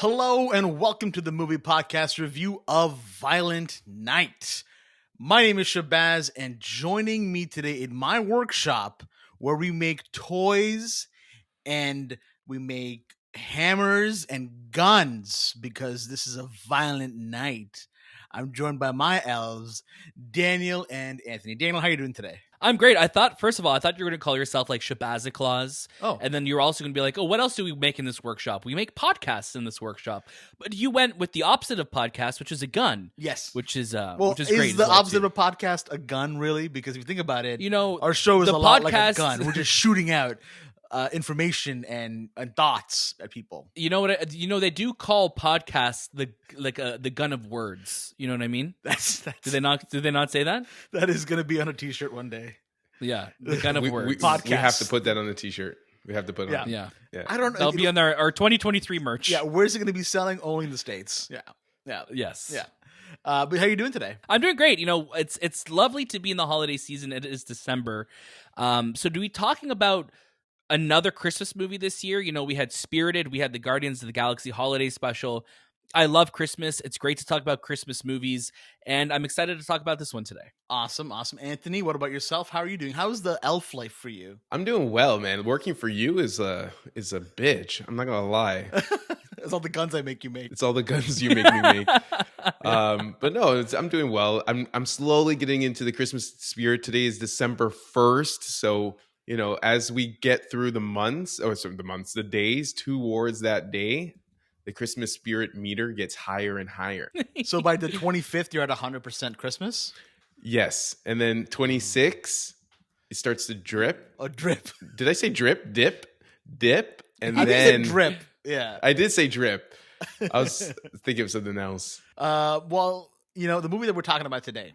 Hello and welcome to the movie podcast review of Violent Night. My name is Shahbaz, and joining me today in my workshop where we make toys and we make hammers and guns because this is a violent night. I'm joined by my elves, Daniel and Anthony. Daniel, how are you doing today? I'm great. First of all, I thought you were going to call yourself like Shabazaclause. Oh. And then you were also going to be like, oh, what else do we make in this workshop? We make podcasts in this workshop. But you went with the opposite of podcast, which is a gun. Yes. Which is great. Is the opposite of a podcast a gun, really? Because if you think about it, our show is a lot like a gun. We're just shooting out information and thoughts at people. You know what? They do call podcasts the gun of words. You know what I mean? That's Do they not say that? That is going to be on a T-shirt one day. Yeah, the gun of words. We have to put that on the T-shirt. We have to put it on. Yeah. I don't know. That'll be on our 2023 merch. Yeah, where's it going to be selling? Only in the States. Yeah. Yes. Yeah. But how are you doing today? I'm doing great. It's lovely to be in the holiday season. It is December. So do we talking about another Christmas movie this year? We had Spirited, we had the Guardians of the Galaxy holiday special. I love Christmas. It's great to talk about Christmas movies, and I'm excited to talk about this one today. Awesome. Anthony, what about yourself? How are you doing? How's the elf life for you? I'm doing well, man. Working for you is a bitch. I'm not gonna lie. It's all the guns I make you make. It's all the guns you make me make. But no, I'm doing well. I'm slowly getting into the Christmas spirit. Today is December 1st, so as we get through the days towards that day, the Christmas spirit meter gets higher and higher. So by the 25th, you're at 100% Christmas? Yes. And then 26, it starts to drip. A drip. Did I say drip? Dip? And I then think drip. Yeah. I did say drip. I was thinking of something else. Well, the movie that we're talking about today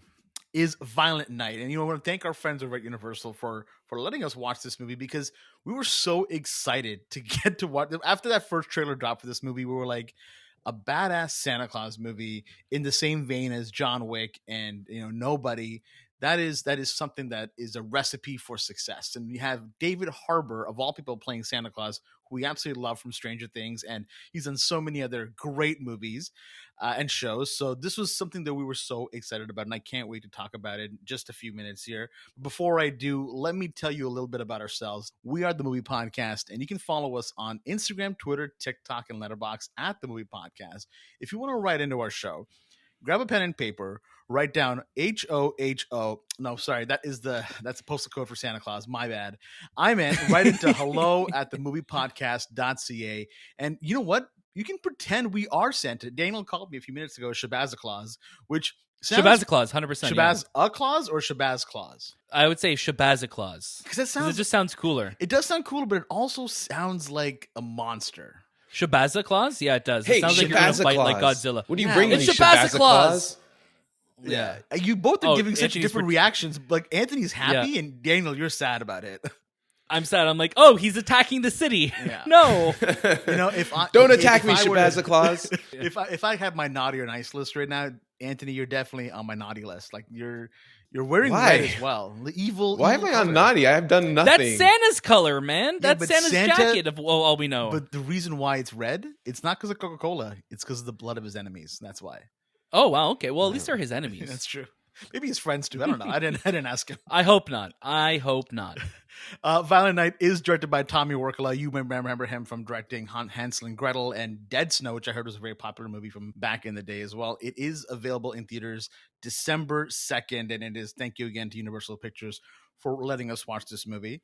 is Violent Night. And I want to thank our friends over at Universal for letting us watch this movie, because we were so excited to get to watch. After that first trailer drop for this movie, we were like, a badass Santa Claus movie in the same vein as John Wick and Nobody. That is something that is a recipe for success. And we have David Harbour, of all people, playing Santa Claus, who we absolutely love from Stranger Things, and he's done so many other great movies and shows. So this was something that we were so excited about, and I can't wait to talk about it in just a few minutes here. Before I do, let me tell you a little bit about ourselves. We are The Movie Podcast, and you can follow us on Instagram, Twitter, TikTok, and Letterboxd at The Movie Podcast. If you want to write into our show, grab a pen and paper, write down HOHO. No, sorry, that's the postal code for Santa Claus. My bad. I meant write into hello@TheMoviePodcast.ca. And you know what? You can pretend we are Santa. Daniel called me a few minutes ago Shabazaclause, which sounds... Shabazaclause, 100%. Shabaz-a-clause or Shabazclause? I would say Shabazaclause. Because it just sounds cooler. It does sound cooler, but it also sounds like a monster. Shabazaclause? Yeah, it does. Hey, it sounds like you're going to fight like Godzilla. What are you bringing me, Shabazaclause? Yeah. You both are giving such Anthony's different reactions. Like, Anthony's happy, and Daniel, you're sad about it. I'm sad. I'm like, oh, he's attacking the city. Yeah. No. Don't attack me, Shabazaclause. If I have my naughty or nice list right now, Anthony, you're definitely on my naughty list. Like, you're wearing red as well. The evil. Why am I on naughty? I have done nothing. That's Santa's color, man. That's Santa's jacket of all we know. But the reason why it's red, it's not because of Coca-Cola. It's because of the blood of his enemies. That's why. Oh, wow. Okay. Well, at least they're his enemies. That's true. Maybe his friends too. I don't know. I didn't ask him. I hope not. Violent Night is directed by Tommy Wirkola. You may remember him from directing Hansel and Gretel and Dead Snow, which I heard was a very popular movie from back in the day as well. It is available in theaters December 2nd, and it is, thank you again to Universal Pictures for letting us watch this movie.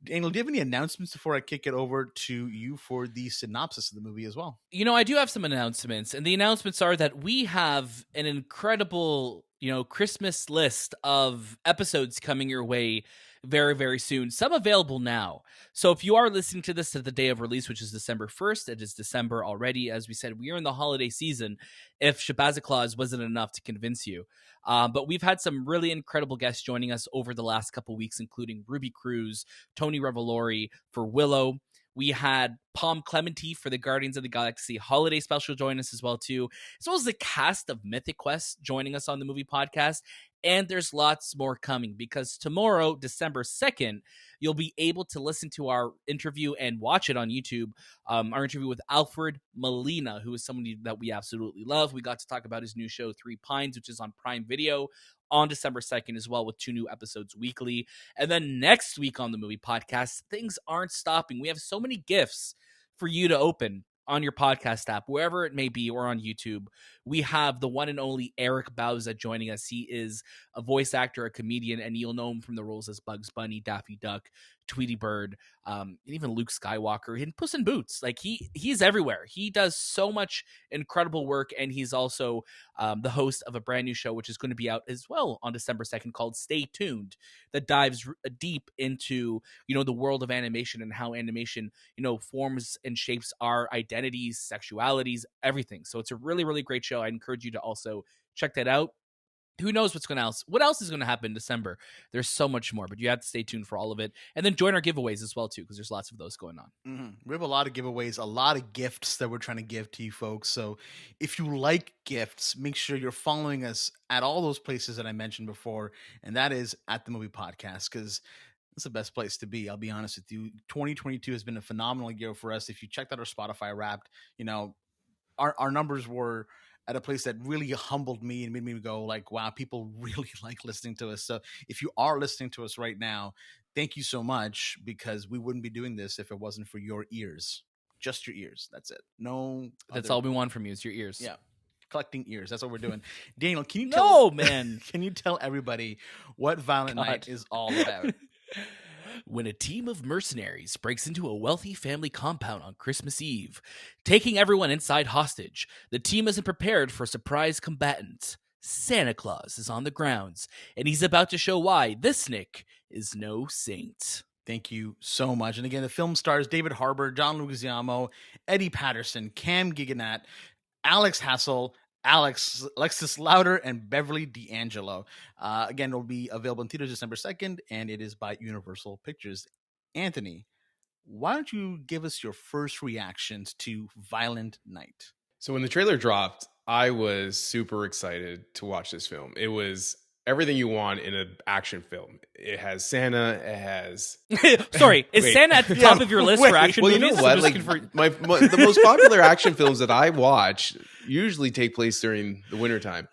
Daniel, do you have any announcements before I kick it over to you for the synopsis of the movie as well? I do have some announcements, and the announcements are that we have an incredible, Christmas list of episodes coming your way very, very soon. Some available now. So if you are listening to this at the day of release, which is December 1st, it is December already. As we said, we are in the holiday season. If Shabazaclause wasn't enough to convince you. But we've had some really incredible guests joining us over the last couple weeks, including Ruby Cruz, Tony Revolori for Willow. We had Palm Clemente for the Guardians of the Galaxy holiday special join us as well, too, as well as the cast of Mythic Quest joining us on the movie podcast. And there's lots more coming, because tomorrow, December 2nd, you'll be able to listen to our interview and watch it on YouTube. Our interview with Alfred Molina, who is somebody that we absolutely love. We got to talk about his new show, Three Pines, which is on Prime Video on December 2nd as well, with 2 new episodes weekly. And then next week on the Movie Podcast, things aren't stopping. We have so many gifts for you to open on your podcast app, wherever it may be, or on YouTube. We have the one and only Eric Bauza joining us. He is a voice actor, a comedian, and you'll know him from the roles as Bugs Bunny, Daffy Duck, Tweety Bird, and even Luke Skywalker and Puss in Boots. Like, he's everywhere. He does so much incredible work, and he's also the host of a brand new show, which is going to be out as well on December 2nd, called Stay Tuned, that dives deep into, the world of animation and how animation, forms and shapes our identities, sexualities, everything. So it's a really, really great show. I encourage you to also check that out. Who knows what else is going to happen in December? There's so much more, but you have to stay tuned for all of it. And then join our giveaways as well, too, because there's lots of those going on. Mm-hmm. We have a lot of giveaways, a lot of gifts that we're trying to give to you folks. So if you like gifts, make sure you're following us at all those places that I mentioned before. And that is at the Movie Podcast, because it's the best place to be. I'll be honest with you. 2022 has been a phenomenal year for us. If you checked out our Spotify Wrapped, our numbers were at a place that really humbled me and made me go like, wow, people really like listening to us. So if you are listening to us right now, thank you so much, because we wouldn't be doing this if it wasn't for your ears. Just your ears. That's it. That's all we want from you is your ears. Yeah. Collecting ears. That's what we're doing. Daniel, can you can you tell everybody what Violent Night is all about? When a team of mercenaries breaks into a wealthy family compound on Christmas Eve, taking everyone inside hostage, the team isn't prepared for a surprise combatant. Santa Claus is on the grounds, and he's about to show why this Nick is no saint. Thank you so much. And again, the film stars David Harbour, John Leguizamo, Edi Patterson, Cam Gigandet, Alex Hassell, Alexis Louder, and Beverly D'Angelo. Again, it'll be available in theaters December 2nd, and it is by Universal Pictures. Anthony, why don't you give us your first reactions to Violent Night? So when the trailer dropped, I was super excited to watch this film. It was everything you want in an action film. It has Santa. It has. Sorry, is Santa at the top of your list for action movies? Well, you know what? Like, the most popular action films that I watch usually take place during the wintertime.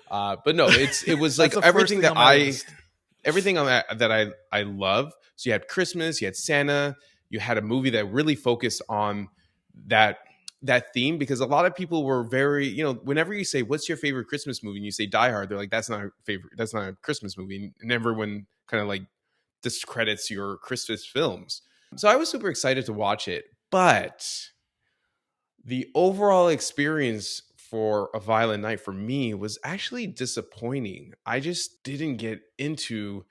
But no, it was like everything that I love. So you had Christmas, you had Santa, you had a movie that really focused on that theme, because a lot of people were very, whenever you say, what's your favorite Christmas movie? And you say Die Hard, they're like, that's not a Christmas movie. And everyone kind of like discredits your Christmas films. So I was super excited to watch it, but the overall experience for A Violent Night for me was actually disappointing. I just didn't get into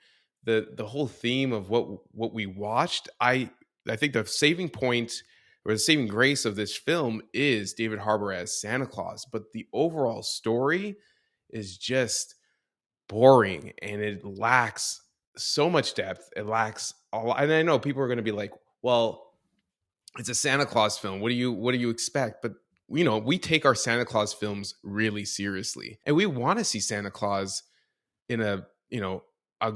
the whole theme of what we watched. I think the saving point, or the saving grace of this film, is David Harbour as Santa Claus, but the overall story is just boring, and it lacks so much depth. It lacks a lot. And I know people are going to be like, well, it's a Santa Claus film. What do you expect? But we take our Santa Claus films really seriously, and we want to see Santa Claus in a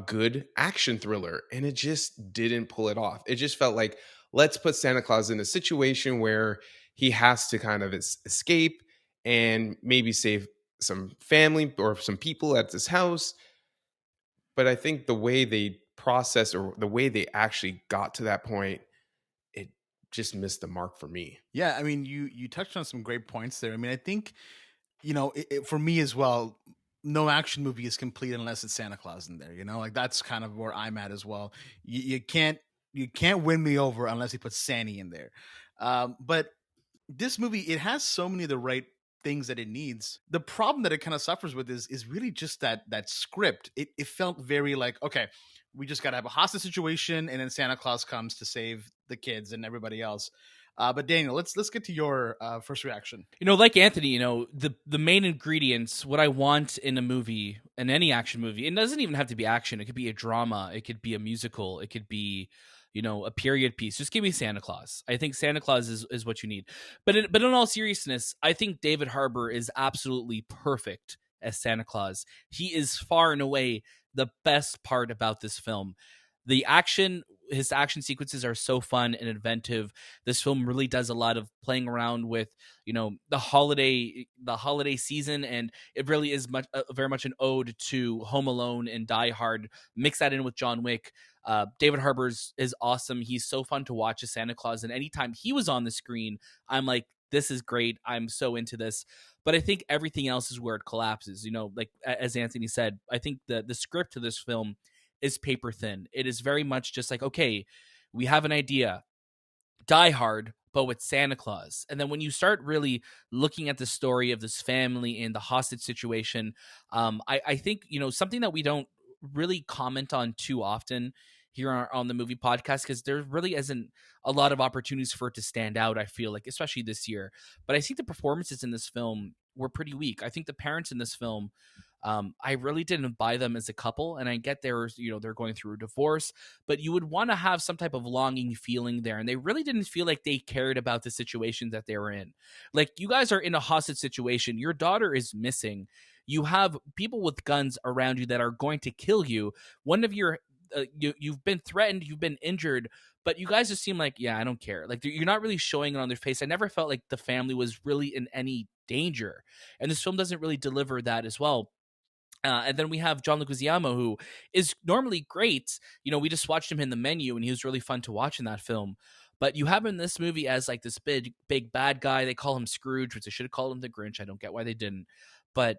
good action thriller, and it just didn't pull it off. It just felt like, let's put Santa Claus in a situation where he has to kind of escape and maybe save some family or some people at this house. But I think the way they processed, or the way they actually got to that point, it just missed the mark for me. Yeah, I mean, you touched on some great points there. I mean, I think, for me as well, no action movie is complete unless it's Santa Claus in there. Like, that's kind of where I'm at as well. You can't win me over unless you put Sandy in there. But this movie, it has so many of the right things that it needs. The problem that it kind of suffers with is really just that script. It felt very like, okay, we just got to have a hostage situation, and then Santa Claus comes to save the kids and everybody else. But Daniel, let's get to your first reaction. Like Anthony, the main ingredients, what I want in a movie, in any action movie, it doesn't even have to be action. It could be a drama. It could be a musical. It could be, a period piece. Just give me Santa Claus. I think Santa Claus is what you need. But in all seriousness, I think David Harbour is absolutely perfect as Santa Claus. He is far and away the best part about this film. The action, his action sequences are so fun and inventive. This film really does a lot of playing around with, the holiday season, and it really is very much an ode to Home Alone and Die Hard. Mix that in with John Wick. David Harbour is awesome. He's so fun to watch as Santa Claus, and anytime he was on the screen, I'm like, this is great. I'm so into this. But I think everything else is where it collapses. Like as Anthony said, I think the script to this film is paper thin. It is very much just like, okay, we have an idea, Die Hard, but with Santa Claus. And then when you start really looking at the story of this family and the hostage situation, I think, something that we don't really comment on too often here on the movie podcast, because there really isn't a lot of opportunities for it to stand out, I feel like, especially this year. But I think the performances in this film were pretty weak. I think the parents in this film, I really didn't buy them as a couple, and I get they're going through a divorce, but you would want to have some type of longing feeling there, and they really didn't feel like they cared about the situation that they were in. Like, you guys are in a hostage situation, your daughter is missing, you have people with guns around you that are going to kill you. One of your you've been threatened, you've been injured, but you guys just seem like, yeah, I don't care. Like, you're not really showing it on their face. I never felt like the family was really in any danger, and this film doesn't really deliver that as well. And then we have John Leguizamo, who is normally great. We just watched him in The Menu, and he was really fun to watch in that film. But you have him in this movie as like this big bad guy. They call him Scrooge, which they should have called him the Grinch. I don't get why they didn't. But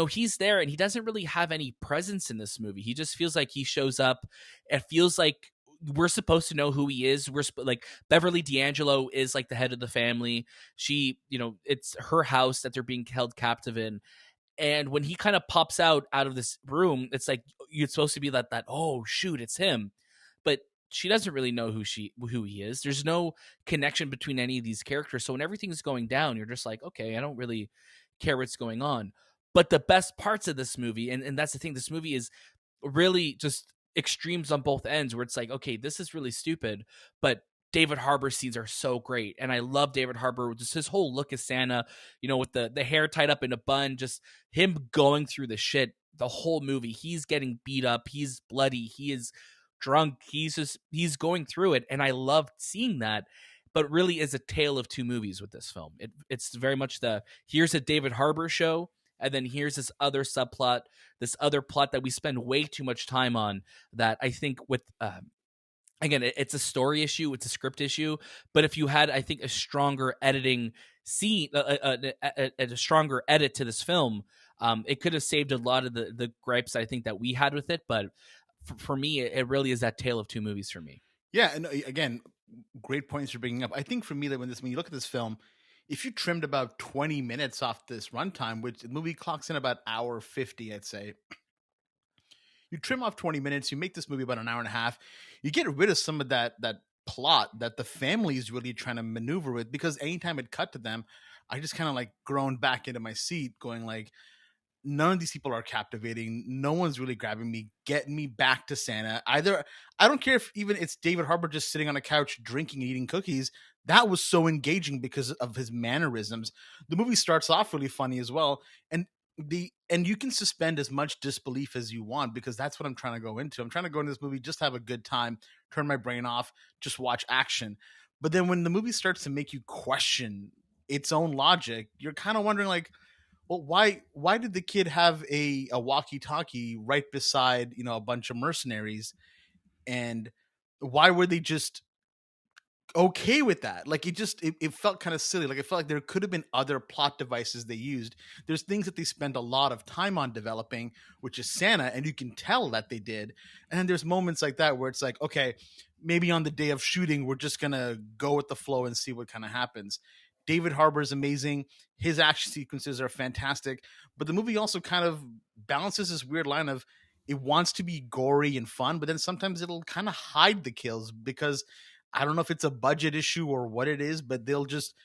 he's there, and he doesn't really have any presence in this movie. He just feels like he shows up. It feels like we're supposed to know who he is. Like, Beverly D'Angelo is like the head of the family. She, it's her house that they're being held captive in. And when he kind of pops out of this room, it's like you're supposed to be that oh shoot, it's him. But she doesn't really know who he is. There's no connection between any of these characters. So when everything's going down, you're just like, okay, I don't really care what's going on. But the best parts of this movie, and that's the thing, this movie is really just extremes on both ends, where it's like, okay, this is really stupid, but David Harbour scenes are so great. And I love David Harbour, just his whole look as Santa, with the hair tied up in a bun, just him going through the shit the whole movie. He's getting beat up, he's bloody, he is drunk, he's going through it, and I loved seeing that. But really is a tale of two movies with this film. It's very much here's a David Harbour show, and then here's this other subplot, this other plot that we spend way too much time on, that I think with again, it's a story issue, it's a script issue. But if you had, I think, a stronger editing scene, a stronger edit to this film, it could have saved a lot of the gripes I think that we had with it. But for me, it really is that tale of two movies for me. Yeah, and again, great points you're bringing up. I think for me that when you look at this film, if you trimmed about 20 minutes off this runtime, which the movie clocks in about hour 50, I'd say, you trim off 20 minutes, you make this movie about an hour and a half, you get rid of some of that plot that the family is really trying to maneuver with, because anytime it cut to them, I just kind of like groaned back into my seat going like, none of these people are captivating. No one's really grabbing me, getting me back to Santa. Either I don't care if even it's David Harbour just sitting on a couch drinking and eating cookies. That was so engaging because of his mannerisms. The movie starts off really funny as well, and you can suspend as much disbelief as you want, because that's what I'm trying to go into. I'm trying to go into this movie, just have a good time, turn my brain off, just watch action. But then when the movie starts to make you question its own logic, you're kind of wondering like, well, why did the kid have a walkie-talkie right beside a bunch of mercenaries, and why were they just okay with that? Like, it felt kind of silly. Like, it felt like there could have been other plot devices they used. There's things that they spend a lot of time on developing, which is Santa, and you can tell that they did. And then there's moments like that where it's like, okay, maybe on the day of shooting, we're just gonna go with the flow and see what kind of happens. David Harbour is amazing. His action sequences are fantastic, but the movie also kind of balances this weird line of, it wants to be gory and fun, but then sometimes it'll kind of hide the kills, because I don't know if it's a budget issue or what it is, but they'll just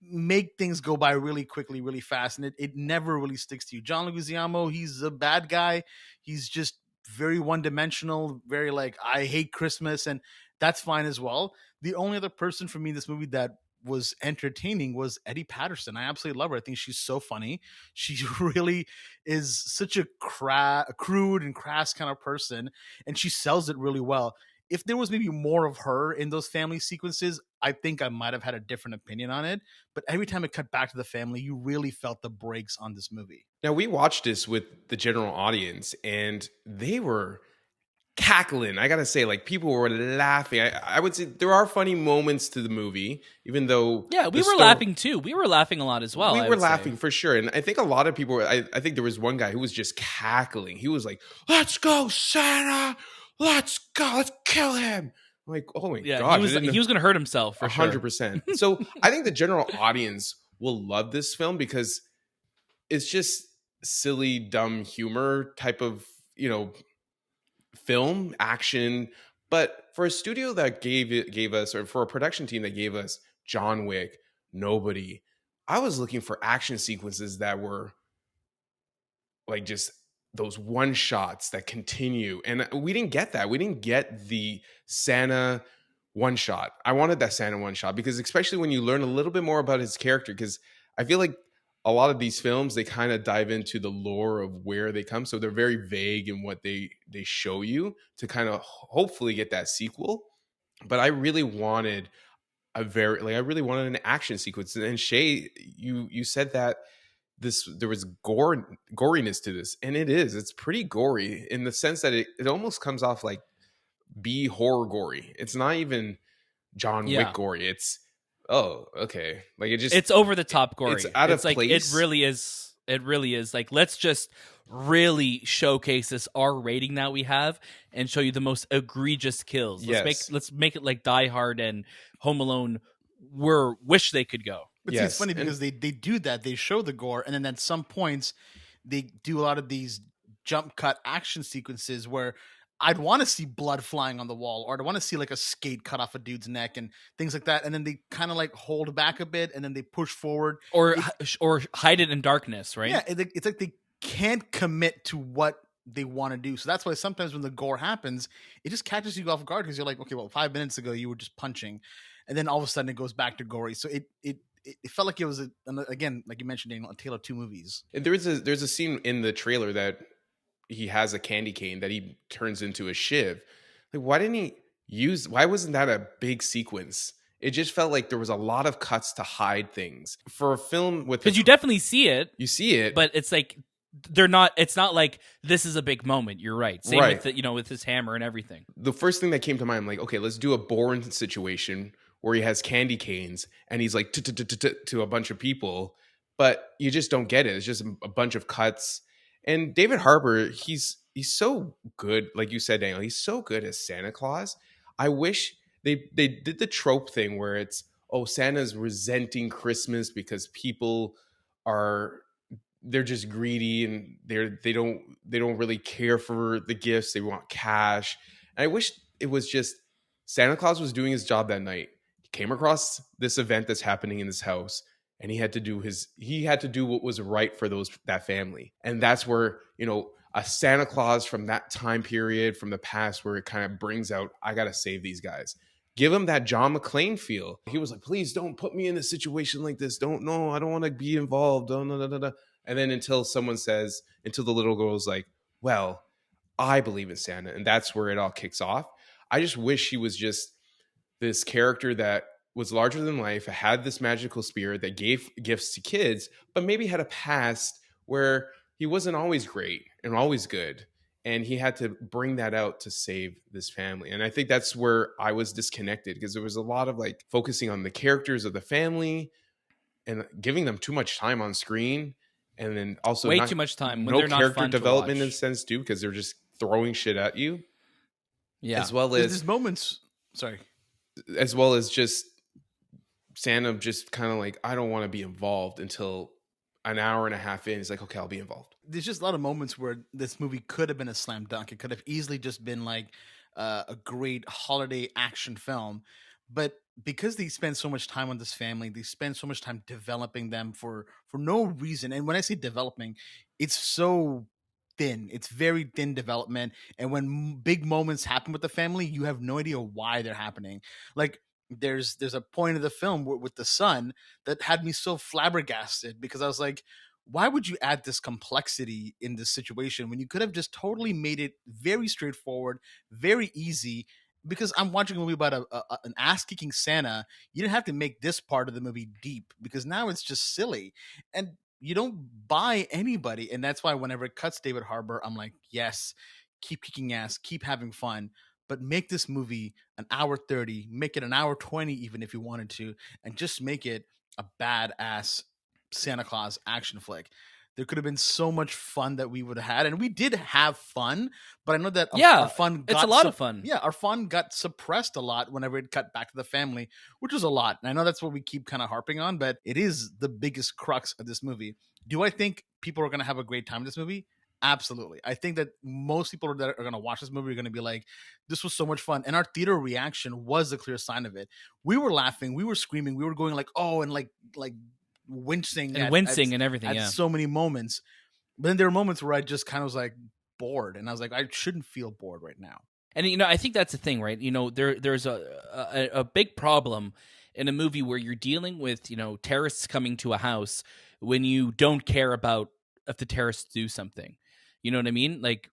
make things go by really quickly, really fast, and it never really sticks to you. John Leguizamo, he's a bad guy. He's just very one-dimensional, very like, I hate Christmas, and that's fine as well. The only other person for me in this movie that was entertaining was Edi Patterson. I absolutely love her. I think she's so funny. She really is such a crude and crass kind of person, and she sells it really well. If there was maybe more of her in those family sequences, I think I might have had a different opinion on it. But every time it cut back to the family, you really felt the brakes on this movie. Now, we watched this with the general audience, and they were cackling. I gotta say, like, people were laughing. I would say there are funny moments to the movie, even though Yeah, we the were laughing too. We were laughing a lot as well. we I were would say. laughing for sure. And I think a lot of people were, I think there was one guy who was just cackling. He was like, "Let's go, Santa! Let's go, let's kill him!" I'm like, oh my Yeah, gosh, he was going to hurt himself for sure. 100%. So I think the general audience will love this film because it's just silly, dumb humor type of, film action. But for a studio that gave us, or for a production team that gave us John Wick, Nobody, I was looking for action sequences that were like just those one shots that continue, and we didn't get that. We didn't get the Santa one shot. I wanted that Santa one shot because, especially when you learn a little bit more about his character, because I feel like a lot of these films, they kind of dive into the lore of where they come, so they're very vague in what they show you to kind of hopefully get that sequel. But I really wanted I really wanted an action sequence. And Shay, you said that there was goriness to this, and it's pretty gory in the sense that it almost comes off like B horror gory. It's not even John Wick gory. It's, oh, okay, like it's over the top gory. It's out of like place. It really is. Like, let's just really showcase this R rating that we have and show you the most egregious kills. Let's make it like Die Hard and Home Alone wish they could go. But see, it's funny because they do that. They show the gore, and then at some points they do a lot of these jump cut action sequences where I'd want to see blood flying on the wall, or I'd want to see like a skate cut off a dude's neck and things like that. And then they kind of like hold back a bit, and then they push forward, or hide it in darkness, right? Yeah, it's like they can't commit to what they want to do. So that's why sometimes when the gore happens, it just catches you off guard because you're like, okay, well, 5 minutes ago you were just punching, and then all of a sudden it goes back to gory. So it felt like it was again, like you mentioned, Daniel, a tale of two movies. And there's a scene in the trailer that he has a candy cane that he turns into a shiv. Like, why wasn't that a big sequence? It just felt like there was a lot of cuts to hide things for a film with, because you definitely see it. You see it, but it's like it's not like this is a big moment. You're right. Same with with his hammer and everything. The first thing that came to mind, I'm like, okay, let's do a Bourne situation where he has candy canes and he's like to a bunch of people, but you just don't get it. It's just a bunch of cuts. And David Harbour, he's so good. Like you said, Daniel, he's so good as Santa Claus. I wish they did the trope thing where it's, oh, Santa's resenting Christmas because people they're just greedy and they don't really care for the gifts. They want cash. And I wish it was just Santa Claus was doing his job that night. He came across this event that's happening in his house, and he had to do what was right for that family. And that's where, a Santa Claus from that time period, from the past, where it kind of brings out, I got to save these guys. Give him that John McClane feel. He was like, please don't put me in a situation like this. I don't want to be involved. And then until the little girl's like, well, I believe in Santa. And that's where it all kicks off. I just wish he was just this character that was larger than life, had this magical spirit that gave gifts to kids, but maybe had a past where he wasn't always great and always good. And he had to bring that out to save this family. And I think that's where I was disconnected, because there was a lot of like focusing on the characters of the family and giving them too much time on screen. And then also way too much time. No character development in a sense too, because they're just throwing shit at you. Yeah. As well as these moments. Sorry. As well as just Santa just kind of like, I don't want to be involved until an hour and a half in. He's like, okay, I'll be involved. There's just a lot of moments where this movie could have been a slam dunk. It could have easily just been like a great holiday action film. But because they spend so much time on this family, they spend so much time developing them for no reason. And when I say developing, it's so thin. It's very thin development. And when big moments happen with the family, you have no idea why they're happening. Like, there's a point of the film with the son that had me so flabbergasted, because I was like, why would you add this complexity in this situation when you could have just totally made it very straightforward, very easy? Because I'm watching a movie about an ass-kicking Santa. You didn't have to make this part of the movie deep, because now it's just silly, and you don't buy anybody. And that's why whenever it cuts David Harbour, I'm like, yes, keep kicking ass, keep having fun, but make this movie an hour 30, make it an hour 20, even if you wanted to, and just make it a badass Santa Claus action flick. There could have been so much fun that we would have had, and we did have fun. But I know that our Yeah, fun it's a got lot of fun. yeah, our fun got suppressed a lot whenever it cut back to the family, which was a lot. And I know that's what we keep kind of harping on, but it is the biggest crux of this movie. Do I think people are going to have a great time in this movie? Absolutely. I think that most people that are going to watch this movie are going to be like, this was so much fun. And our theater reaction was a clear sign of it. We were laughing, we were screaming, we were going like, oh, and like wincing And wincing and everything, at yeah. so many moments. But then there were moments where I just kind of was like bored, and I was like, I shouldn't feel bored right now. And I think that's the thing, right? There's a big problem in a movie where you're dealing with terrorists coming to a house when you don't care about if the terrorists do something. You know what I mean? Like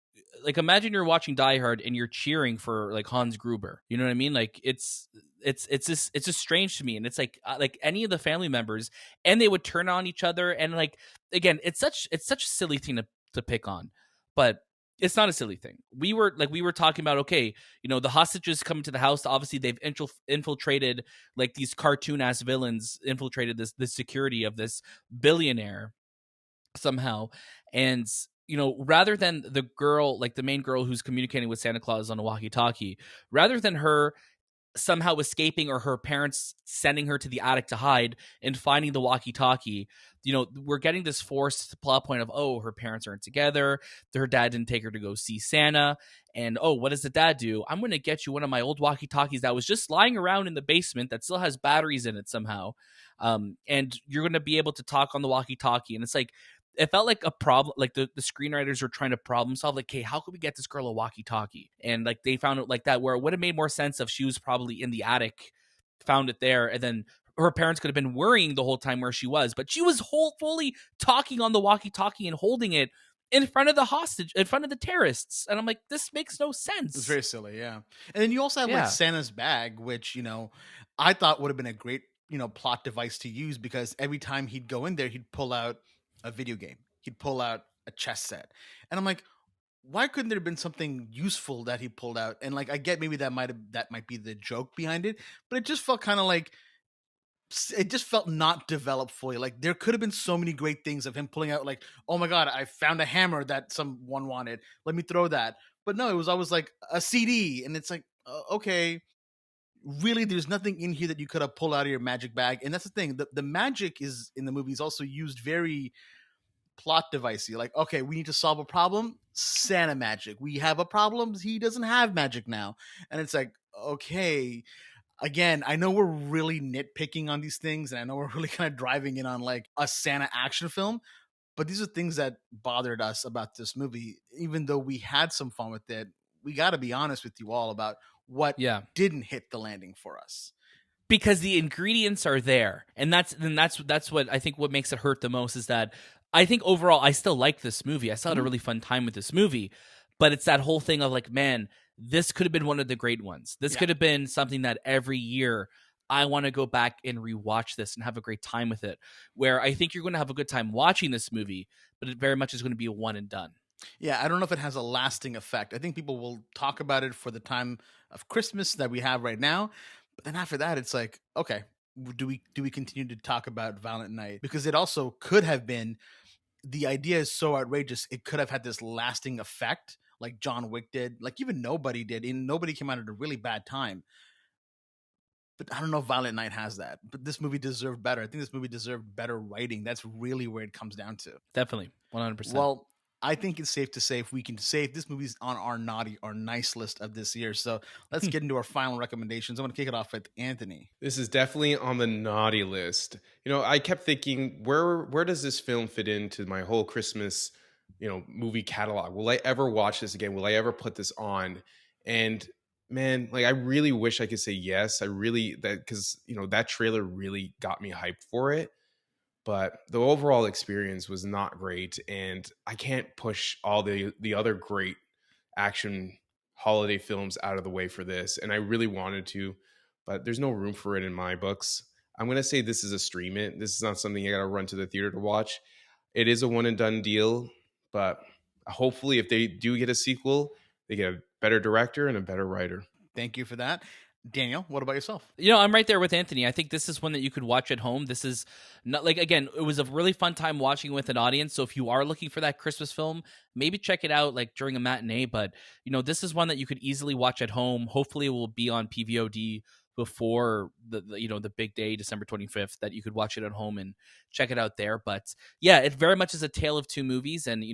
imagine you're watching Die Hard and you're cheering for like Hans Gruber. You know what I mean? Like it's just strange to me, and it's like any of the family members, and they would turn on each other, and like again, it's such a silly thing to pick on, but it's not a silly thing. We were talking about, okay, the hostages come to the house. Obviously, they've infiltrated, like these cartoon ass villains infiltrated the security of this billionaire somehow, and rather than the girl, like the main girl who's communicating with Santa Claus on a walkie-talkie, rather than her somehow escaping or her parents sending her to the attic to hide and finding the walkie-talkie, we're getting this forced plot point of, oh, her parents aren't together, her dad didn't take her to go see Santa, and oh, what does the dad do? I'm going to get you one of my old walkie-talkies that was just lying around in the basement that still has batteries in it somehow, and you're going to be able to talk on the walkie-talkie. And it's like, it felt like a problem, like the screenwriters were trying to problem solve, like, hey, how could we get this girl a walkie-talkie? And like they found it like that, where it would have made more sense if she was probably in the attic, found it there, and then her parents could have been worrying the whole time where she was, but she was fully talking on the walkie-talkie and holding it in front of the hostage, in front of the terrorists. And I'm like, this makes no sense. It's very silly, yeah. And then you also have like Santa's bag, which I thought would have been a great plot device to use, because every time he'd go in there, he'd pull out a video game, he'd pull out a chess set, and I'm like, why couldn't there have been something useful that he pulled out? And like, I get maybe that might be the joke behind it, but it just felt kind of like, it just felt not developed fully. Like there could have been so many great things of him pulling out, like, oh my god, I found a hammer that someone wanted, let me throw that. But no, it was always like a CD, and it's like, okay, really, there's nothing in here that you could have pulled out of your magic bag. And that's the thing, the magic is in the movie is also used very plot devicey. Like, okay, we need to solve a problem, Santa magic. We have a problem, he doesn't have magic now. And it's like, okay, again, I know we're really nitpicking on these things, and I know we're really kind of driving in on like a Santa action film, but these are things that bothered us about this movie. Even though we had some fun with it, we got to be honest with you all about what didn't hit the landing for us. Because the ingredients are there, and that's what I think what makes it hurt the most, is that I think overall I still like this movie. I still had a really fun time with this movie, but it's that whole thing of like, man, this could have been one of the great ones. This could have been something that every year I want to go back and rewatch this and have a great time with it, where I think you're going to have a good time watching this movie, but it very much is going to be a one and done. Yeah, I don't know if it has a lasting effect. I think people will talk about it for the time of Christmas that we have right now, but then after that, it's like, okay, do we continue to talk about Violent Night? Because it also could have been, the idea is so outrageous, it could have had this lasting effect, like John Wick did, like even Nobody did, and Nobody came out at a really bad time. But I don't know if Violent Night has that. But this movie deserved better. I think this movie deserved better writing. That's really where it comes down to. Definitely, 100%. Well, I think it's safe to say, if we can say, this movie's on our naughty or nice list of this year. So let's get into our final recommendations. I'm going to kick it off with Anthony. This is definitely on the naughty list. I kept thinking, where does this film fit into my whole Christmas, movie catalog? Will I ever watch this again? Will I ever put this on? And man, like I really wish I could say yes. I really because that trailer really got me hyped for it. But the overall experience was not great, and I can't push all the other great action holiday films out of the way for this. And I really wanted to, but there's no room for it in my books. I'm gonna say this is a stream it. This is not something you gotta run to the theater to watch. It is a one and done deal, but hopefully, if they do get a sequel, they get a better director and a better writer. Thank you for that. Daniel, what about yourself? I'm right there with Anthony. I think this is one that you could watch at home. This is not like, again, it was a really fun time watching with an audience. So if you are looking for that Christmas film, maybe check it out like during a matinee. But this is one that you could easily watch at home. Hopefully, it will be on PVOD before the big day, December 25th, that you could watch it at home and check it out there. But yeah, it very much is a tale of two movies. And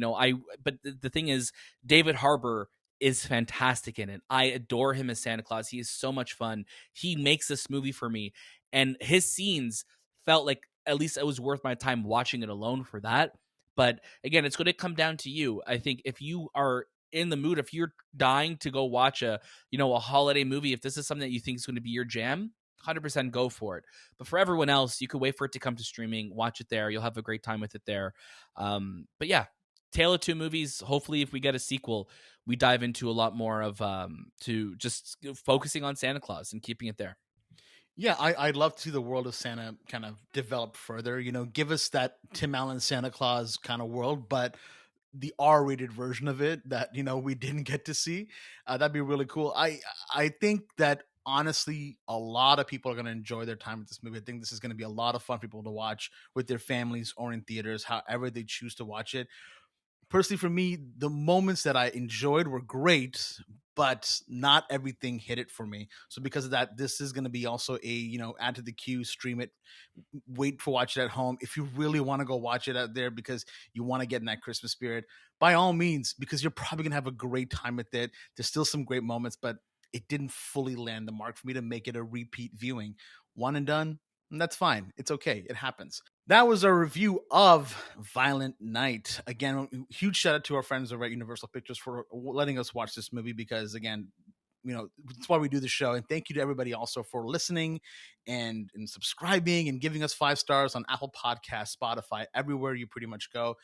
but the thing is, David Harbour is fantastic in it. I adore him as Santa Claus. He is so much fun. He makes this movie for me, and his scenes felt like at least it was worth my time watching it alone for that. But again, it's going to come down to you. I think if you are in the mood, if you're dying to go watch a holiday movie, if this is something that you think is going to be your jam, 100% go for it. But for everyone else, you could wait for it to come to streaming, watch it there. You'll have a great time with it there. But yeah, Tale of Two Movies. Hopefully, if we get a sequel, we dive into a lot more of to just focusing on Santa Claus and keeping it there. Yeah, I'd love to see the world of Santa kind of develop further. Give us that Tim Allen Santa Claus kind of world, but the R-rated version of it that we didn't get to see. That'd be really cool. I think that honestly, a lot of people are going to enjoy their time with this movie. I think this is going to be a lot of fun for people to watch with their families or in theaters, however they choose to watch it. Personally, for me, the moments that I enjoyed were great, but not everything hit it for me. So because of that, this is going to be also a add to the queue, stream it, wait for watch it at home. If you really want to go watch it out there because you want to get in that Christmas spirit, by all means, because you're probably going to have a great time with it. There's still some great moments, but it didn't fully land the mark for me to make it a repeat viewing. One and done, and that's fine. It's okay. It happens. That was our review of Violent Night. Again, huge shout out to our friends over at Universal Pictures for letting us watch this movie because, again, that's why we do the show. And thank you to everybody also for listening and subscribing and giving us 5 stars on Apple Podcasts, Spotify, everywhere you pretty much go.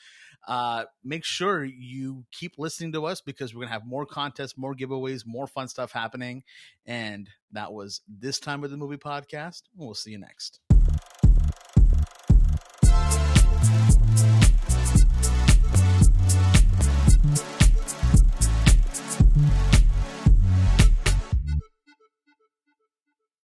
Make sure you keep listening to us because we're going to have more contests, more giveaways, more fun stuff happening. And that was this time with the Movie Podcast. We'll see you next.